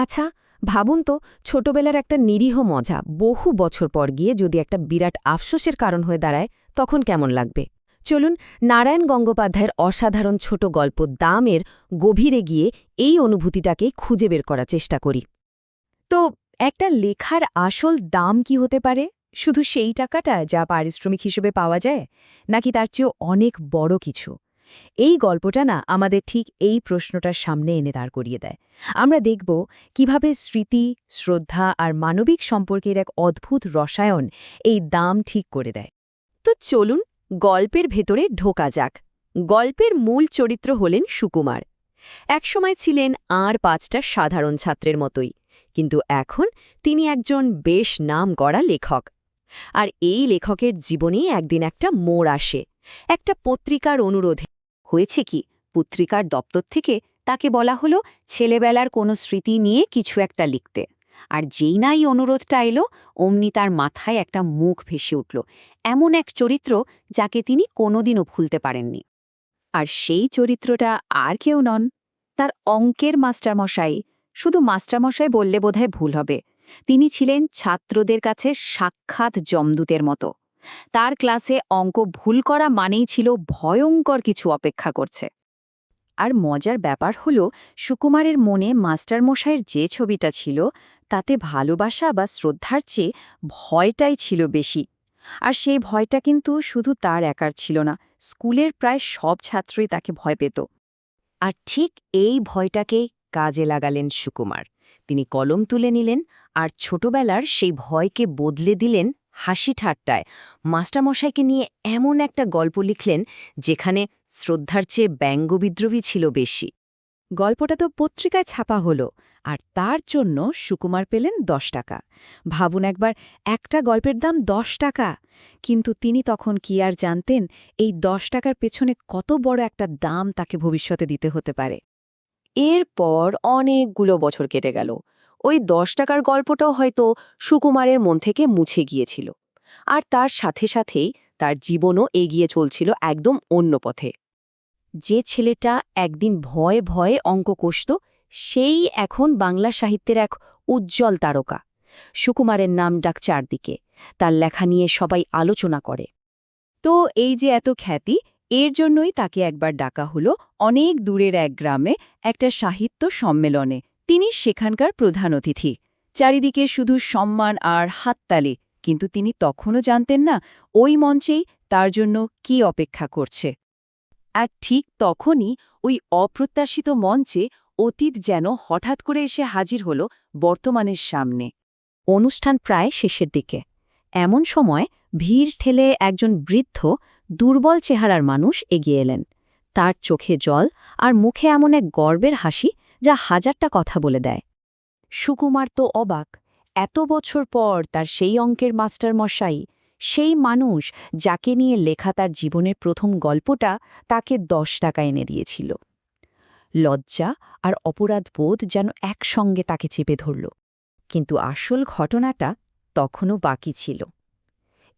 আচ্ছা, ভাবুন তো, ছোটবেলার একটা নিরীহ মজা বহু বছর পর গিয়ে যদি একটা বিরাট আফসোসের কারণ হয়ে দাঁড়ায়, তখন কেমন লাগবে? চলুন নারায়ণ গঙ্গোপাধ্যায়ের অসাধারণ ছোট গল্প দামের গভীরে গিয়ে এই অনুভূতিটাকে খুঁজে বের করার চেষ্টা করি। তো একটা লেখার আসল দাম কি হতে পারে? শুধু সেই টাকাটা যা পারিশ্রমিক হিসেবে পাওয়া যায়, নাকি তার চেয়েও অনেক বড় কিছু? এই গল্পটা না আমাদের ঠিক এই প্রশ্নটার সামনে এনে দাঁড় করিয়ে দেয়। আমরা দেখব কিভাবে স্মৃতি, শ্রদ্ধা আর মানবিক সম্পর্কের এক অদ্ভুত রসায়ন এই দাম ঠিক করে দেয়। তো চলুন গল্পের ভেতরে ঢোকা যাক। গল্পের মূল চরিত্র হলেন সুকুমার। একসময় ছিলেন আর ৫টা সাধারণ ছাত্রের মতোই, কিন্তু এখন তিনি একজন বেশ নামকরা লেখক। আর এই লেখকের জীবনে একদিন একটা মোড় আসে, একটা পত্রিকার অনুরোধে। হয়েছে কি, পত্রিকার দপ্তর থেকে তাকে বলা হলো ছেলেবেলার কোনো স্মৃতি নিয়ে কিছু একটা লিখতে। আর যেই না এই অনুরোধটা এলো, অমনি তার মাথায় একটা মুখ ভেসে উঠল, এমন এক চরিত্র যাকে তিনি কোনোদিনও ভুলতে পারেননি। আর সেই চরিত্রটা আর কেউ নন, তার অঙ্কের মাস্টারমশাই। শুধু মাস্টারমশাই বললে বোধহয় ভুল হবে। তিনি ছিলেন ছাত্রদের কাছে সাক্ষাৎ যমদূতের মতো। তার ক্লাসে অঙ্ক ভুল করা মানেই ছিল ভয়ঙ্কর কিছু অপেক্ষা করছে। আর মজার ব্যাপার হলো, সুকুমারের মনে মাস্টারমশাইয়ের যে ছবিটা ছিল, তাতে ভালোবাসা বা শ্রদ্ধার চেয়ে ভয়টাই ছিল বেশি। আর সেই ভয়টা কিন্তু শুধু তার একার ছিল না, স্কুলের প্রায় সব ছাত্রই তাকে ভয় পেত। আর ঠিক এই ভয়টাকেই কাজে লাগালেন সুকুমার। তিনি কলম তুলে নিলেন আর ছোটবেলার সেই ভয়কে বদলে দিলেন হাসি ঠাট্টায়। মাস্টারমশাইকে নিয়ে এমন একটা গল্প লিখলেন যেখানে শ্রদ্ধার চেয়ে ব্যঙ্গবিদ্রোহী ছিল বেশি। গল্পটা তো পত্রিকায় ছাপা হলো, আর তার জন্য সুকুমার পেলেন ১০ টাকা। ভাবুন একবার, একটা গল্পের দাম ১০ টাকা। কিন্তু তিনি তখন কি আর জানতেন এই ১০ টাকার পেছনে কত বড় একটা দাম তাকে ভবিষ্যতে দিতে হতে পারে। এরপর অনেকগুলো বছর কেটে গেল। ওই ১০ টাকার গল্পটাও হয়তো সুকুমারের মন থেকে মুছে গিয়েছিল। আর তার সাথে সাথেই তার জীবনও এগিয়ে চলছিল একদম অন্য পথে। যে ছেলেটা একদিন ভয়ে ভয়ে অঙ্ক কষত, সেই এখন বাংলা সাহিত্যের এক উজ্জ্বল তারকা। সুকুমারের নাম ডাক চারদিকে, তার লেখা নিয়ে সবাই আলোচনা করে। তো এই যে এত খ্যাতি, এর জন্যই তাকে একবার ডাকা হলো অনেক দূরের এক গ্রামে একটা সাহিত্য সম্মেলনে। তিনি সেখানকার প্রধান অতিথি। চারিদিকে শুধু সম্মান আর হাততালি, কিন্তু তিনি তখনও জানতেন না ওই মঞ্চেই তার জন্য কি অপেক্ষা করছে। আর ঠিক তখনই ওই অপ্রত্যাশিত মঞ্চে অতীত যেন হঠাৎ করে এসে হাজির হল বর্তমানের সামনে। অনুষ্ঠান প্রায় শেষের দিকে। এমন সময় ভিড় ঠেলে একজন বৃদ্ধ, দুর্বল চেহারার মানুষ এগিয়ে এলেন। তার চোখে জল আর মুখে এমন এক গর্বের হাসি যা হাজারটা কথা বলে দেয়। সুকুমার তো অবাক। এত বছর পর তার সেই অঙ্কের মাস্টারমশাই, সেই মানুষ যাকে নিয়ে লেখা তার জীবনের প্রথম গল্পটা, তাকে ১০ টাকা এনে দিয়েছিল। লজ্জা আর অপরাধবোধ যেন একসঙ্গে তাকে চেপে ধরল। কিন্তু আসল ঘটনাটা তখনও বাকি ছিল।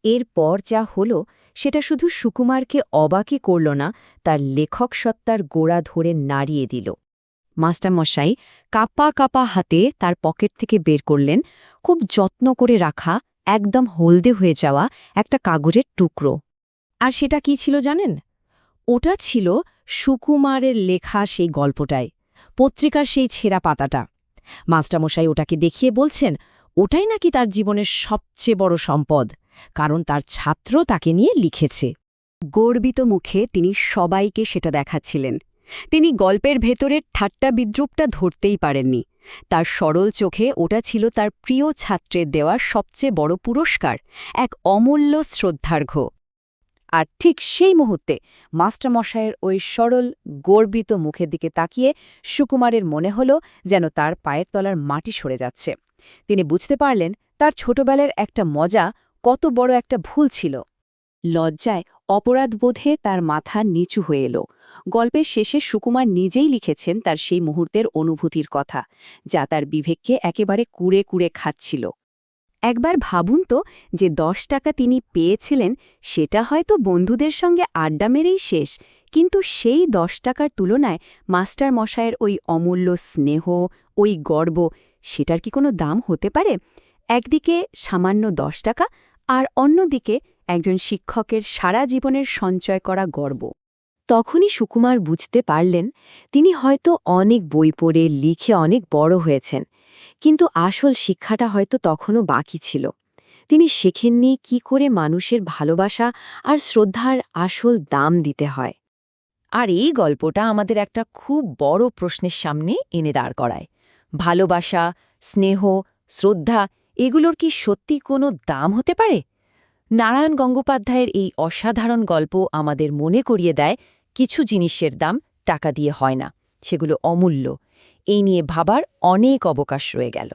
এরপর যা হলো সেটা শুধু সুকুমারকে অবাকই করল না, তার লেখক সত্তার গোড়া ধরে নাড়িয়ে দিল। মাস্টারমশাই কাপা কাপা হাতে তার পকেট থেকে বের করলেন খুব যত্ন করে রাখা, একদম হলদে হয়ে যাওয়া একটা কাগজের টুকরো। আর সেটা কি ছিল জানেন? ওটা ছিল সুকুমারের লেখা সেই গল্পটাই, পত্রিকার সেই ছেঁড়া পাতাটা। মাস্টারমশাই ওটাকে দেখিয়ে বলছেন ওটাই নাকি তার জীবনের সবচেয়ে বড় সম্পদ, কারণ তার ছাত্র তাকে নিয়ে লিখেছে। গর্বিত মুখে তিনি সবাইকে সেটা দেখাচ্ছিলেন। তিনি গল্পের ভেতরের ঠাট্টা বিদ্রুপটা ধরতেই পারেননি। তার সরল চোখে ওটা ছিল তার প্রিয় ছাত্রের দেওয়া সবচেয়ে বড় পুরস্কার, এক অমূল্য শ্রদ্ধার্ঘ্য। আর ঠিক সেই মুহূর্তে মাস্টারমশায়ের ওই সরল গর্বিত মুখের দিকে তাকিয়ে সুকুমারের মনে হল যেন তার পায়ের তলার মাটি সরে যাচ্ছে। তিনি বুঝতে পারলেন তার ছোটবেলার একটা মজা কত বড় একটা ভুল ছিল। লজ্জায়, অপরাধবোধে তার মাথা নিচু হয়ে এলো। গল্পের শেষে সুকুমার নিজেই লিখেছেন তার সেই মুহূর্তের অনুভূতির কথা, যা তার বিবেককে একেবারে কুড়ে কুড়ে খাচ্ছিল। একবার ভাবুন তো, যে ১০ টাকা তিনি পেয়েছিলেন সেটা হয়তো বন্ধুদের সঙ্গে আড্ডা মেরেই শেষ, কিন্তু সেই ১০ টাকার তুলনায় মাস্টারমশায়ের ওই অমূল্য স্নেহ, ওই গর্ব, সেটার কি কোনো দাম হতে পারে? একদিকে সামান্য 10 টাকা, আর অন্যদিকে একজন শিক্ষকের সারা জীবনের সঞ্চয় করা গর্ব। তখনই সুকুমার বুঝতে পারলেন, তিনি হয়তো অনেক বই পড়ে লিখে অনেক বড় হয়েছেন, কিন্তু আসল শিক্ষাটা হয়তো তখনও বাকি ছিল। তিনি শেখেননি কি করে মানুষের ভালোবাসা আর শ্রদ্ধার আসল দাম দিতে হয়। আর এই গল্পটা আমাদের একটা খুব বড় প্রশ্নের সামনে এনে দাঁড় করায়। ভালোবাসা, স্নেহ, শ্রদ্ধা এগুলোর কি সত্যি কোনো দাম হতে পারে? নারায়ণ গঙ্গোপাধ্যায়ের এই অসাধারণ গল্প আমাদের মনে করিয়ে দেয় কিছু জিনিসের দাম টাকা দিয়ে হয় না, সেগুলো অমূল্য। এই নিয়ে ভাবার অনেক অবকাশ রয়ে গেল।